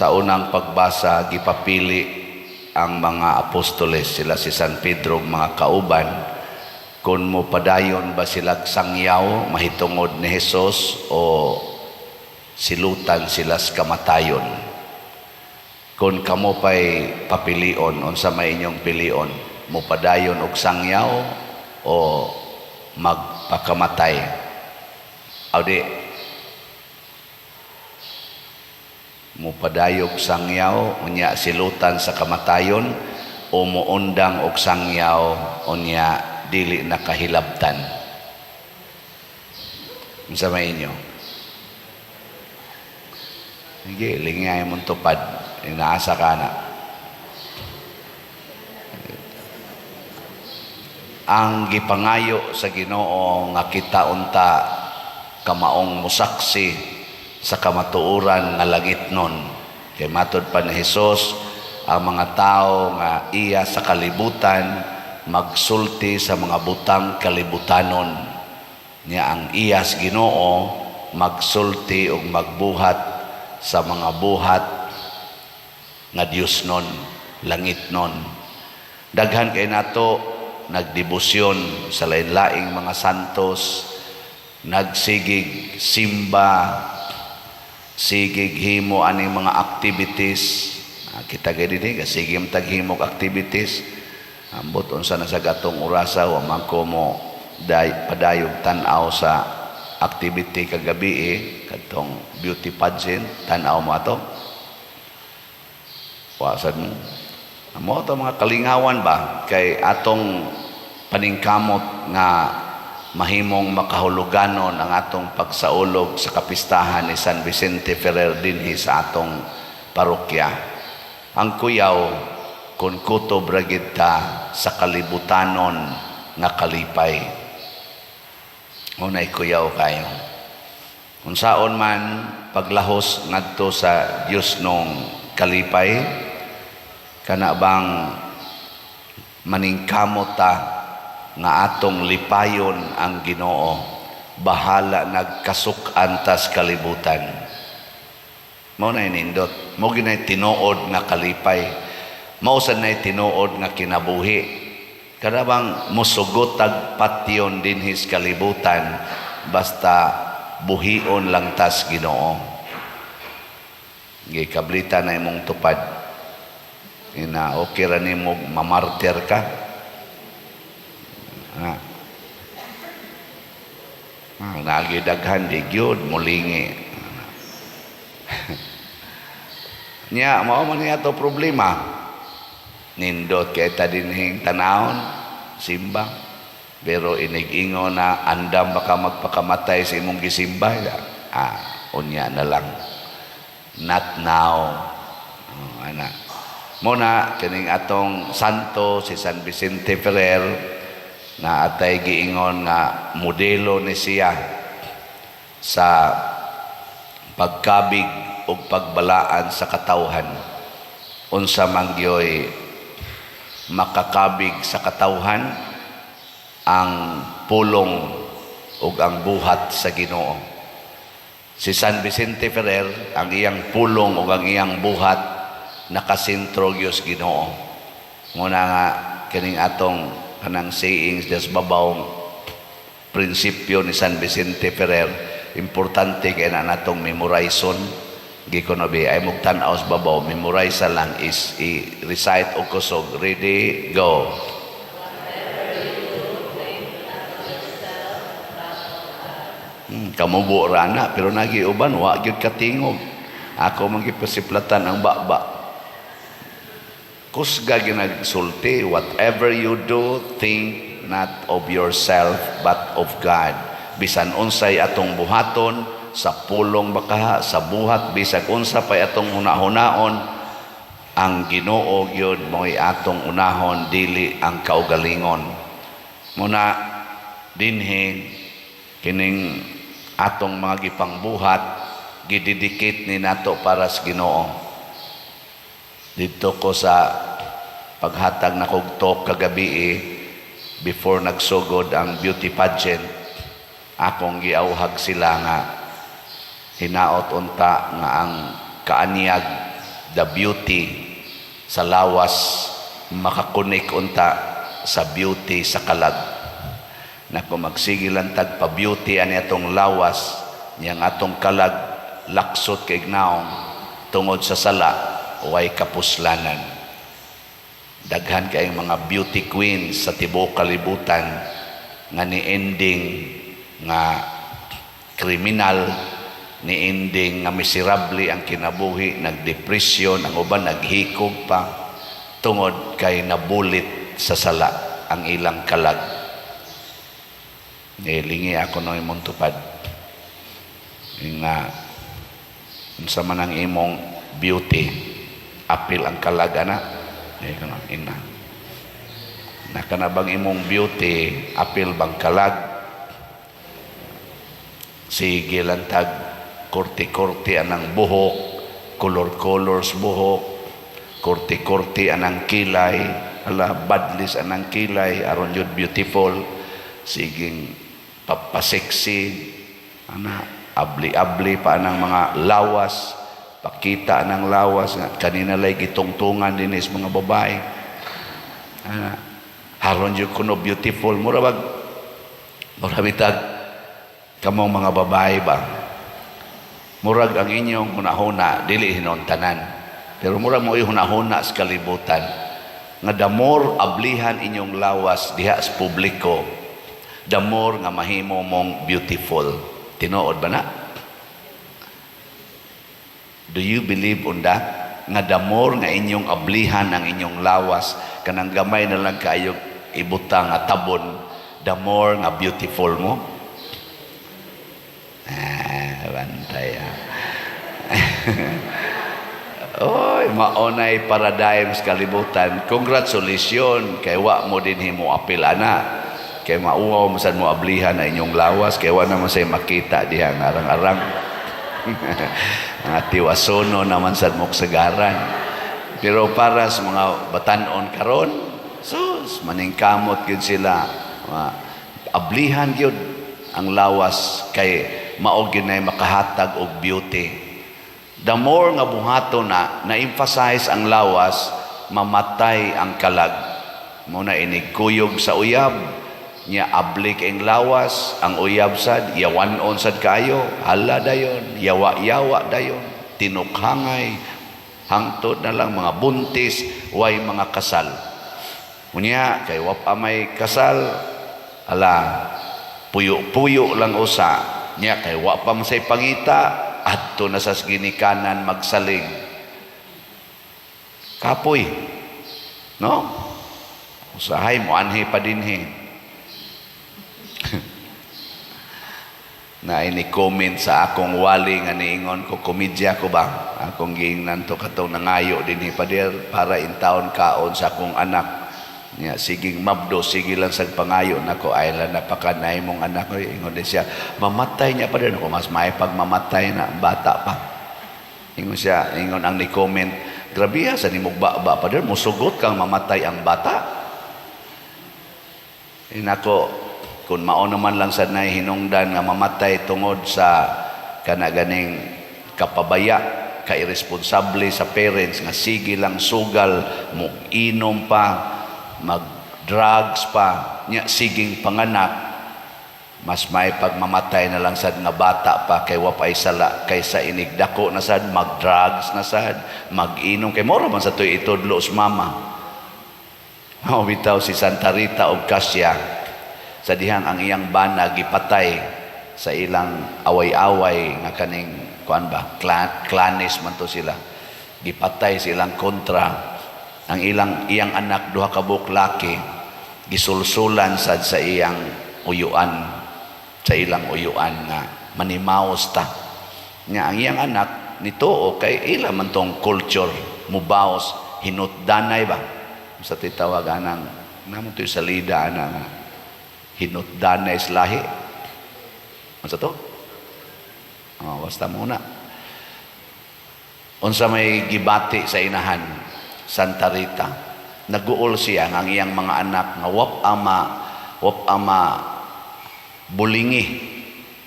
Sa unang pagbasa, gipapili ang mga apostoles, sila si San Pedro, mga kauban, kung mo padayon ba sila sangyaw, mahitungod ni Jesus, o silutan sila sa kamatayon. Kung kamo pa'y papilion, unsa may inyong pilion, mo padayon og sangyaw o magpakamatay. Audi, mo padayog sangyaw unya silutan sa kamatayon, o muundang og sangyaw unya dili nakahilabtan. Unsa may inyo? Sige, lingay mong tupad. Inaasa ka na. Ang gipangayo sa Ginoo nga kita unta kamaong musaksi sa kamatuoran nga langit nun. Kay matod pa ni Jesus, ang mga tao nga iya sa kalibutan magsulti sa mga butang kalibutanon. Niya ang iya sa Ginoo magsulti o magbuhat sa mga buhat nga Dios nun, langit nun. Daghan kay nato nagdebosyon sa lain-laing mga santos, nagsigig simba, sigig himo aning mga activities. Kita gay din sigig taghimog activities. Ambot unsa na sa gatong orasa wa man ko mo padayog tan-aw sa activity kagabi katong beauty pageant, tan-aw mo ato. Wasan mo to mga kalingawan ba kay atong paningkamot nga mahimong makahuluganon ang atong pagsaulog sa kapistahan ni San Vicente Ferrer dinhi sa atong parokya. Ang kuyaw kun kutob ra gid ta sa kalibutanon nga kalipay. Unay kuyaw kayo. Unsaon man paglahos ngadto sa Dios nung kalipay, kana bang maningkamot ta nga atong lipayon ang Ginoo, bahala nagkasuk-an tas kalibutan. Mao na nindot, mo ginay tinuod nga kalipay, mao sad nay tinuod nga kinabuhi. Kada bang musugot tag patyon dinhi sa kalibutan basta buhion lang tas Ginoo. Gikablita na imong tupad. Ina okay ra nimo mamartir ka. Nagidaghan di gyud mulingi. Nya mao man niya to problema. Nindot kay ta dinhing tanawon simba, pero inig-ingon na andam baka magpakamatay sa imong gisimba. Unya na lang. Not now. Ana. Muna kining atong santo si San Vicente Ferrer na atay giingon nga modelo ni siya sa pagkabig o pagbalaan sa katawhan. Unsa man gyoy makakabig sa katawhan ang pulong ug ang buhat sa Ginoo. Si San Vicente Ferrer, ang iyang pulong ug ang iyang buhat nakasentro Diyos Ginoo. Muna nga kining atong kanang sayings des babawng prinsipyo ni San Vicente Ferrer, importante kay na natong memorizon. Gikonobi ay mugtan-aw sa babaw, memorize lang is i-recite o kusog. Ready, go. Kamubo rana pero nagiuban wa gyud katingog. Ako magipasiplatan ang baba. Kusga ginagsulti, whatever you do, think not of yourself but of God. Bisan unsay atong buhaton, sa pulong baka, sa buhat, bisag unsa pay atong hunahunaon, ang Ginoo gyud mo'y atong unahon, dili ang kaugalingon. Muna dinhi kining atong mga gipangbuhat gididikit ni nato para sa Ginoo. Dito ko sa paghatag na kog talk kagabi before nagsugod ang beauty pageant, akong giauhag sila nga hinaot unta nga ang kaanyag the beauty sa lawas makakunik unta sa beauty sa kalag. Na kung magsigilan tag pa beauty ani atong lawas, niyang atong kalag laksot kay gnaong tungod sa sala way kapuslanan. Daghan kay mga beauty queens sa tibuok kalibutan nga ni ending nga kriminal, ni ending nga miserable ang kinabuhi, nagdepresyon, ang uban naghikog pa tungod kay nabulit sa sala ang ilang kalag. Lingi ako no imong tupad nga unsa man ang imong beauty, apil ang kalag ana. Ina na kanabang imong beauty, apil bang kalag, sige lang tag korte-korte anang buhok, color-colors buhok, korte-korte anang kilay, ala badlis anang kilay, aron yun beautiful, siging papaseksi, ana, abli-abli pa anang mga lawas, pakita anang lawas, kanina lay gitungtungan din is mga babae, ana, haron yun kuno beautiful, murabag, murabitag, kamong mga babae ba, murag ang inyong hunahuna dili hinuntanan, pero murag mo ihunahuna sa kalibutan nga the more ablihan inyong lawas diha sa publiko, the more nga mahimo mong beautiful. Tinuod ba na? Do you believe on that? Nga the more nga inyong ablihan ang inyong lawas, kanang gamay na lang kayo ibutang nga tabon, the more nga beautiful mo. Bantay Oy, maunay paradigm sa kalibutan. Congratulations kay wa mo din himo apil ana. Kay mauwaw masan mo ablihan na inyong lawas, kay wa naman say makita diha nga arang-arang. Nga tiwasono naman sad mo kasagaran. Pero para sa mga batan-on karon, sus maningkamot gyud sila. Ablihan gyud ang lawas kay mao ginay makahatag og beauty. The more nga buhato na-emphasize ang lawas, mamatay ang kalag. Muna inigkuyog sa uyab, niya ablik ang lawas, ang uyab sad, yawanon sad kayo, hala dayon, yawa-yawa dayon, tinukhangay, hangtod na lang mga buntis, way mga kasal. Unya, kay wap amay kasal, ala, puyo-puyo lang usa, niya kay wap pa masay pangita, adto na sa ginikanan magsaling. Kapoy. No? Usahay mo anhi pa dinhi. Na ini-comment sa akong wali nga niingon ko, komedya ko ba? Akong giingnan to katong nangayo dinhi pa der para in taon kaon sa akong anak. Nya siging mabdo, sige lang sa pangayo nako ay lang napakanay mong anak ko, ingon din siya mamatay niya pa rin ako, mas may pagmamatay na bata pa. Ingon siya, ingon ang ni-comment, grabe sa nimog ba pa rin, musugot kang mamatay ang bata. Inako, kung mao naman lang sa nay hinungdan nga mamatay tungod sa kanaganing kapabaya, ka-irresponsable sa parents nga sige lang sugal, inom pa, mag-drugs pa, nya siging panganak, mas may pagmamatay na lang sad nga bata pa kay wapay sala kaysa inigdako na sad, mag-drugs na sad, mag-inom kay mora man sa toy itudlo sa mama. Bitaw si Santa Rita og Cassia sa dihang ang iyang bana gipatay sa ilang away-away nga kaning kuan ba, clanes man to sila, gipatay silang kontra. Ang iyang anak duha ka buklaki gisulsulan sad sa iyang uyuan, sa ilang uyuan nga manimaos ta. Nya ang iyang anak nituo kay ila man tong culture mubaos hinutdanay ba sa titawagan ng namon to salida na hinutdanay sa lahi. Ano to? Basta muna. Unsa may gibati sa inahan Santa Rita, naguol siya ng iyang mga anak nga wap ama bulingi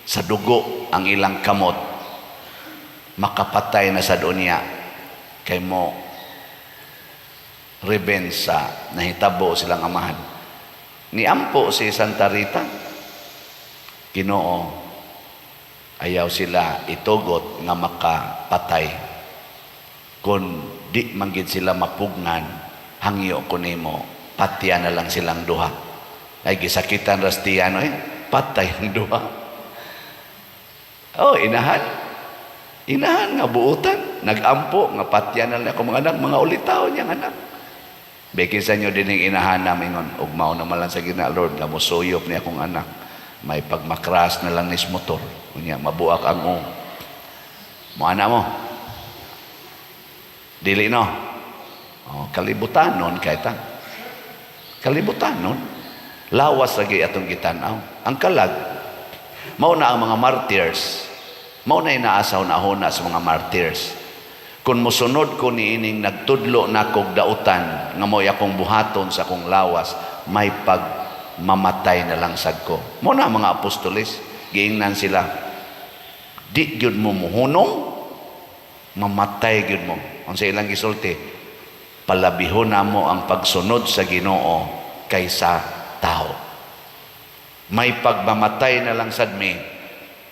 sa dugo ang ilang kamot, makapatay na sa dunya. kay mo revenge sa nahitabo silang amahan. Niampo si Santa Rita, Ginoo, ayaw sila itugot nga makapatay. Kung di manggid sila mapugnan, hangyo ko nimo, patya na lang silang duha. Ay gisakitan Rastiyano patay ang duha. Oh, inahan nga buutan, nagampo nga patya na lang ako mga anak, mga ulitaw niyang anak. Bekin sa inyo din yung inahan namin ngon, ugmaw naman lang sa gina, Lord, nga musuyop niya akong anak. May pagmakras na lang nis motor. Kunya, mabuak ang mo anak mo. Dili no. Oh, kalibutan nun, kahit kalibutan nun. Lawas lagi atong gitanaw. Ang kalag, mao na ang mga martyrs. Mao na inaasaw na huna sa mga martyrs. Kung musunod ko niining nagtudlo na kog dautan nga mo'y akong buhaton sa akong lawas, may pagmamatay na lang sad ko. Mo na mga apostoles, giingnan sila, di gyud mo muhunong, mamatay gyud mo. Ang sa ilang gisulti, palabihon na mo ang pagsunod sa Ginoo kaysa tao. May pagmamatay na lang sad mi,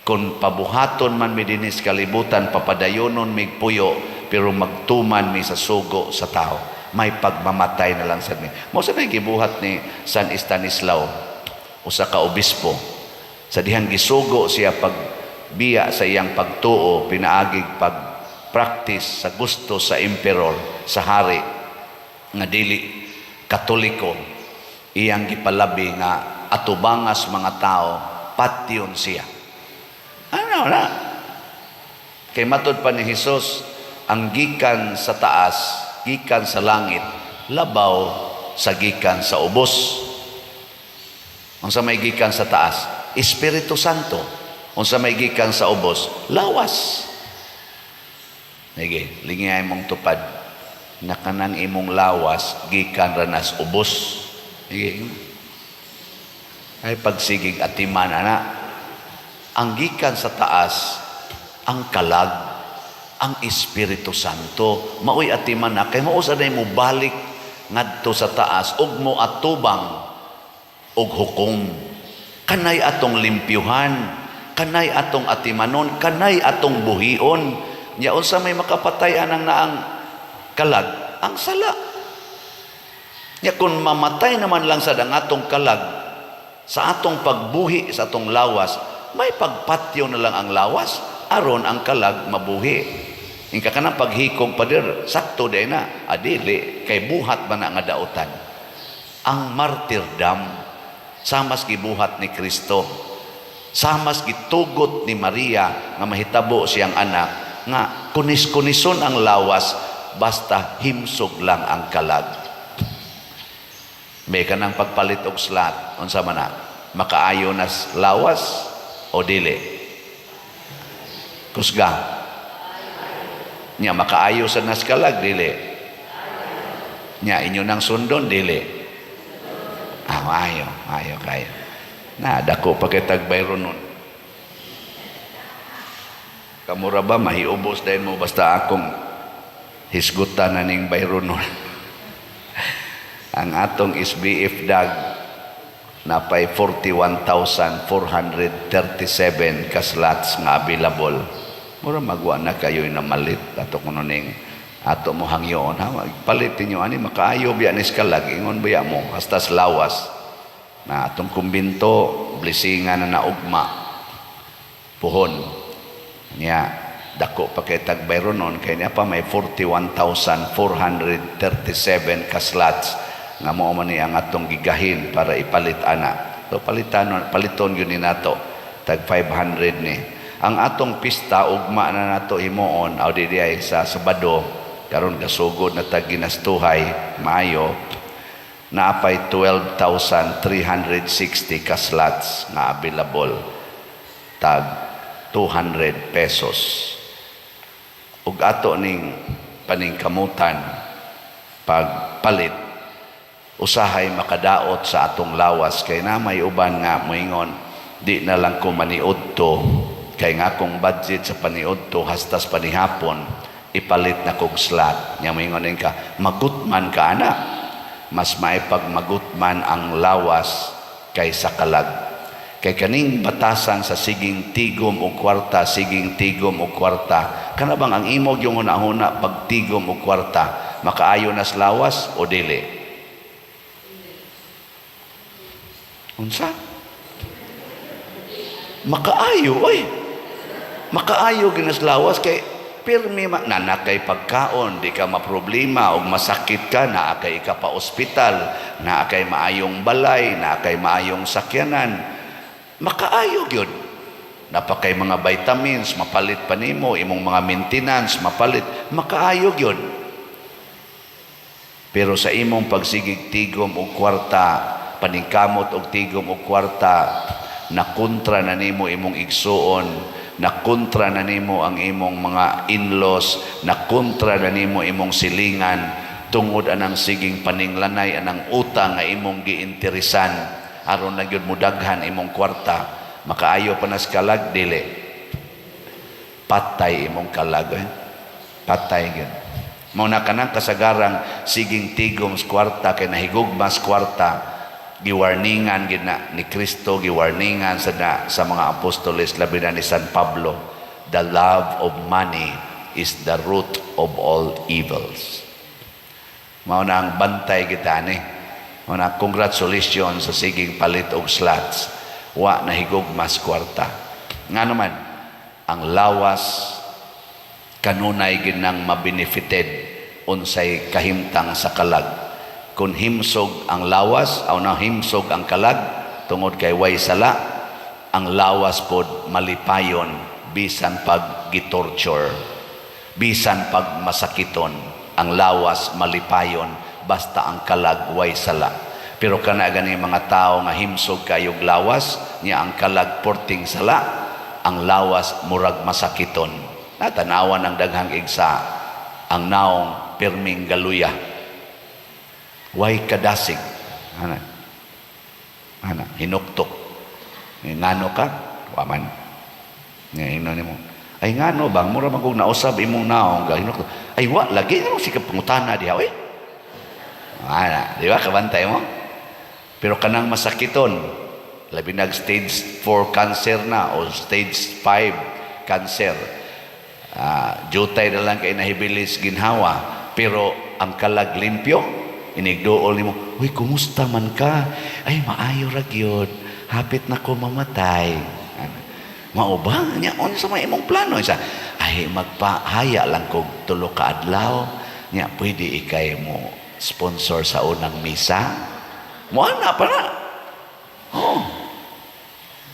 kung pabuhaton man mi dinis kalibutan, papadayonon mig puyo, pero magtuman mi sa sugo sa tao. May pagmamatay na lang sad mi. Mo sa may gibuhat ni San Estanislao, usa ka obispo, sa dihang gisugo siya pagbiya sa iyang pagtuo, pinaagig pag-practice sa gusto sa emperor, sa hari, nga dili Katoliko, iyang gipalabi nga atubangas mga tao, patyon siya. Ano na? Kay matod pa ni Jesus, ang gikan sa taas, gikan sa langit, labaw sa gikan sa ubos. Ang sa may gikan sa taas, Espiritu Santo. Ang sa may gikan sa ubos, lawas. Sige, lingay mong tupad. Nakanang imong lawas, gikan ranas ubos. Sige. Ay pagsigig atiman, anak. Ang gikan sa taas, ang kalag, ang Espiritu Santo, maoy atiman na, kay mausa na mo balik ngadto sa taas, ug mo atubang, ug hukom. Kanay atong limpyuhan, kanay atong atimanon, kanay atong buhion. Nya unsa may makapatay anang naang kalag, ang sala. Nya kung mamatay naman lang sa atong kalag, sa atong pagbuhi sa atong lawas, may pagpatyo na lang ang lawas, aron ang kalag mabuhi. Ingka ka ng paghikong pader, sakto day na, adili, kay buhat man nga dautan. Ang martyrdom, samas gibuhat ni Kristo, samas gitugot ni Maria, nga mahitabo siyang anak, nga kunis-kunison ang lawas, basta himsog lang ang kalag. May ka ng pagpalit og slat, unsa man na, makaayo na lawas, o dili? Kusga. Nya makaayo sa naskalag, dili. Nya inyo nang sundon, dili. Maayo kayo. Na dako pa kay tagbayron nun. Kamura ba mahiubos dahil mo basta akong hisgutan na ning bayron nun. Ang atong SBF dag napay 41,437 ka slots nga available. Mura magwa na kayo na malit ato kuno ning ato mo hangyoon ha, palitin nyo ani makaayo biya ni skalag ingon biya mo hasta lawas na atong kumbinto blisingan na naugma puhon niya dako pa kay tagbayron non kay niya pa may 41,437 ka slots nga mo man ni ang atong gigahin para ipalit ana. So paliton yun ni nato tag 500 ni. Ang atong pista ugma na nato himuon aw di ay sa Sabado karon gasugod na tag ginastuhay Mayo naapay 12,360 ka slots nga available tag 200 pesos. Ug ato ning paningkamutan pagpalit usahay makadaot sa atong lawas kay na may uban nga moingon di na lang ko maniudto kay nga akong budget sa paniudto hastas panihapon ipalit na kog slot. Nya moingon ka, magutman ka ana. Mas maipag magutman ang lawas kaysa kalag. Kay kaning batasan sa siging tigom o kwarta, siging tigom o kwarta. Kana bang ang imog yung hunahuna pag tigom o kwarta, makaayo nas lawas o dili? Unsa? Makaayo, oy. Makaayo ginas lawas kay pirmi nana kay pagkaon, di ka maproblema og masakit ka, naa kay ka pa ospital, naa kay maayong balay, naa kay maayong sakyanan. Makaayo gyud. Napakay mga vitamins, mapalit pa nimo, imong mga maintenance, mapalit, makaayo gyud. Pero sa imong pagsigig tigom og kwarta, paningkamot og tigom og kwarta, na kontra na nimo imong igsuon, na kontra na nimo ang imong mga in-laws, na kontra na nimo imong silingan, tungod anang siging paninglanay anang utang nga imong giinteresan, aron na gyud mudaghan imong kwarta, makaayo pa nas kalag, dili. Patay imong kalag, patay gyud. Mao na kanang kasagarang siging tigom sa kwarta kay nahigugmas kwarta, giwarningan gid na ni Kristo, giwarningan sa mga apostoles, labi na ni San Pablo, the love of money is the root of all evils. Mao na ang bantay kita ni. Mao na congratulations sa siging palit og slots, wa nahigugmas kwarta. Nga naman ang lawas kanunay gid nang mabenefited unsay kahimtang sa kalag. Kung himsog ang lawas o na himsog ang kalag tungod kay way sala, ang lawas pod malipayon bisan pag gitorture, bisan pag masakiton, ang lawas malipayon basta ang kalag way sala. Pero kana gani mga tao nga himsog kayog lawas niya ang kalag porting sala, ang lawas murag masakiton. Natanawan ang daghang igsa ang naong pirming galuya, way kadasig, ana hinuktok, ngano ka waman ngano nimo, ay ngano bang mura magug nausab imong naong ga hinuktok, ay wa lagi nimo si kapangutana diha oy, ana di ba kabantay mo. Pero kanang masakiton, labi nag stage 4 cancer na o stage 5 cancer, jutay na lang kay nahibilis ginhawa, pero ang kalag limpyo, inigdool nimo, uy, kumusta man ka? Ay, maayo ra gyud. Hapit na ko mamatay. Mao ba? Nya unsa may imong plano? Isa, ay magpahaya lang kog 3 ka adlaw. Nya pwede ikay mo sponsor sa unang misa. Mo ana pa na. Oh.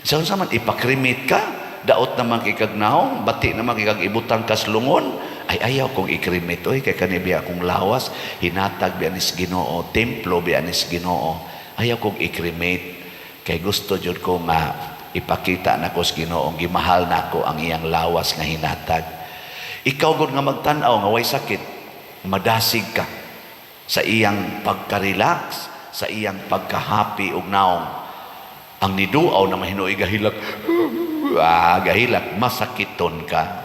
Sa unsa man ipakrimit ka, daot naman kikagnaw, bati naman kikag ibutang kaslungon. Ay ayaw kong ikrimit, oy, kay kanibiya akong lawas, hinatag bianis Ginoo, templo bianis Ginoo. Ayaw kong ikrimit, kay gusto jud ko nga ipakita na ko sa Ginoo, gimahal na ko ang iyang lawas nga hinatag. Ikaw gud nga magtan-aw nga way sakit, madasig ka sa iyang pagka-relax, sa iyang pagka-happy ug naong. Ang niduaw na mahinuoy gahilak, gahilak, masakiton ka.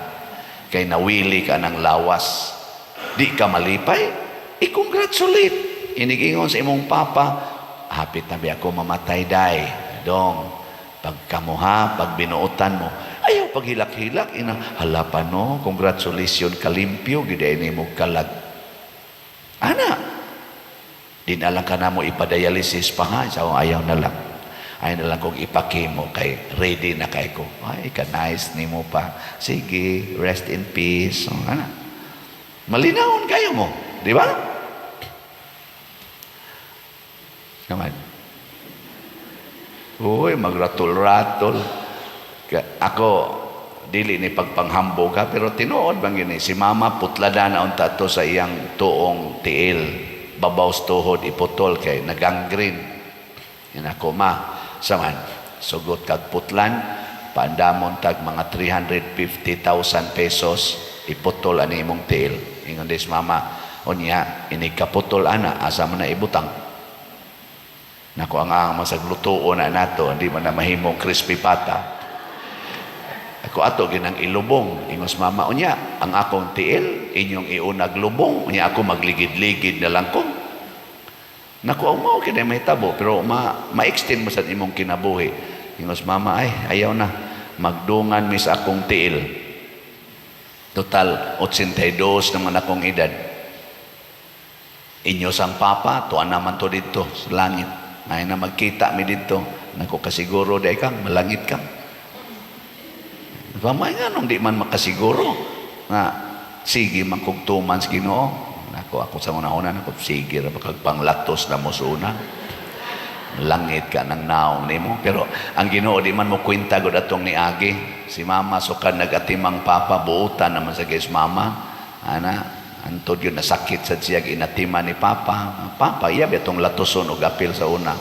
Kay nawili ka ng lawas, di ka malipay, i-congratulate. Inigingon sa imong papa, hapit na biya ako mamatay day. Dong, pagkamuha, pag binuutan mo, ayaw paghilak-hilak, halapan no, congratulations, kalimpyo, giday ni mo kalag. Ana, di na lang ka na mo ipadialysis pa nga, so ayaw na lang. Ay na lang kong ipakimo kay ready na kay ko. Ay, ka-nice ni mo pa. Sige, rest in peace. So, ano? Malinawon kayo mo. Di ba? Naman. Uy, magratol-ratol. Ako, dili ni pagpanghambog ha, pero tinuod bang yun si mama putlada na unta to sa iyang tuong tiil. Babaw tuhod iputol kay nagangrene. Yan ako, ma. Saman, sugot kag putlan, paandamon tag mga 350,000 pesos, iputol ani imong tiil. Ingon des mama, unya, inikaputol ana, asa man na ibutang. Nako ang masaglutuon na nato, hindi man na mahimong crispy pata. Ako ato ginang ilubong. Ingos mama unya, ang akong tiil, inyong iunag lubong, unya ako magligid-ligid na lang ko. Naku, ang mao kinay may tabo, pero ma-extend mo sa imong kinabuhi. Ingos mama, ay, ayaw na. Magdungan mi sa akong tiil. Total, 82 naman akong edad. Inyo sang papa, tuan naman to dito sa langit. Ngayon na magkita mi dito. Naku, kasiguro day kang, malangit kang. Pamay nga nung di man makasiguro nga sige magkugtuman sa Ginoo. Ako sa una-una nako sige ra panglatos na mo sa una. Langit ka ng naong nimo. Pero ang Ginoo di man mo kwenta gud atong niagi. Si mama sukad nagatimang papa buutan naman sa guys mama. Ana antod yun nasakit sa siya ginatiman ni papa. Papa iya betong latoson og apil sa una.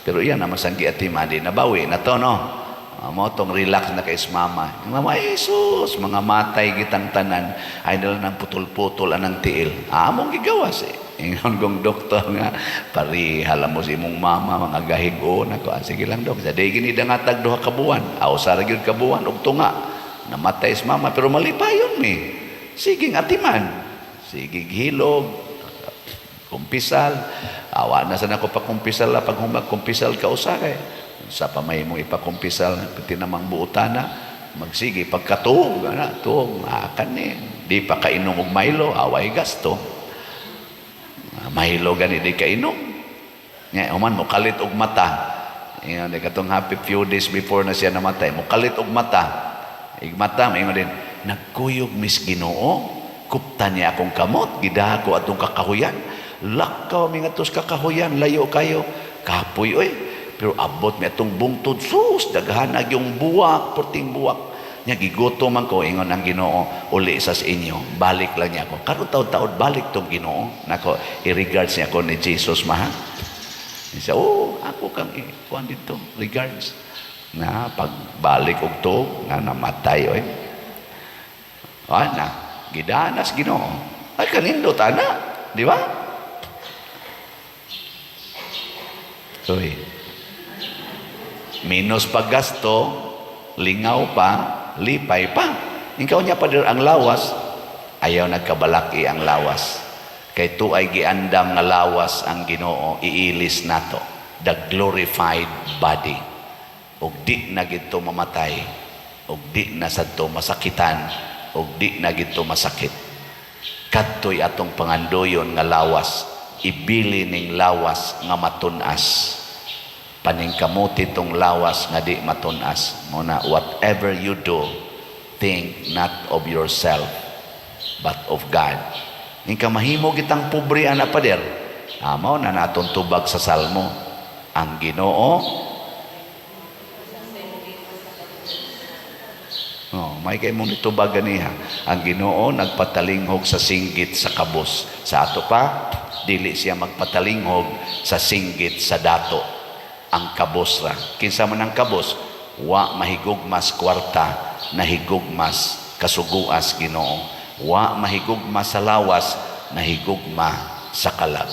Pero iya naman sang giatiman di nabawi na to no. Mo tong relax na kay mama. Mama Jesus, mga matay gitang tanan ay nila nang putol-putol anang tiil. Among gigawas Ingon kong doktor nga parihala mo si imong mama mga gahigon ako. Sige lang dok. Sa day gini dangatag duha ka buwan. Aw sa gyud ka buwan og tunga. Namatay si mama pero malipayon mi. Sige atiman. Sige hilog. Kumpisal. Awa na sa nako pa kumpisal pag humag kumpisal ka usa kay sa pamay mo ipakumpisal pati namang buutana magsige pagkatuog na tuog akan ni di pa kainom og Milo away gasto Milo gani di kainom nya uman mo kalit og mata yan katong happy few days before na siya namatay mo kalit og mata igmata may din nagkuyog mis Ginoo kuptan niya akong kamot gidaha ko atong kakahuyan lakaw mi ngatos kakahuyan layo kayo kapoy oy. Pero abot mi atong bungtod sus daghanag yung buwak perting buwak nya gigoto man ko ingon ang Ginoo uli sa inyo balik lang niya ako karon taud-taud balik tong Ginoo nako i-regards niya ako ni Jesus maha siya ako kang kuan dito regards na pagbalik og to nga namatay oy ana gidanas Ginoo ay kanindot ana di ba oy minus paggasto, lingaw pa, lipay pa. Ikaw niya pa ang lawas, ayaw nagkabalaki ang lawas. Kay tu ay giandam nga lawas ang Ginoo, iilis nato. The glorified body. Og di na gito mamatay, og di na sadto masakitan, og di na gito masakit. Kadtoy atong pangandoyon nga lawas, ibili ning lawas nga matunas. Paningkamuti tong lawas nga di matunas muna whatever you do think not of yourself but of God ingka mahimo gitang pobre ana pader mao na naton tubag sa salmo ang Ginoo may kay mong itubag ganiha ang Ginoo nagpatalinghog sa singgit sa kabus sa ato pa dili siya magpatalinghog sa singgit sa dato ang kabos ra. Kinsa man ang kabos, wa mahigugmas kwarta, nahigugmas kasuguas Ginoo. Wa mahigugmas sa lawas, nahigugma sa kalag.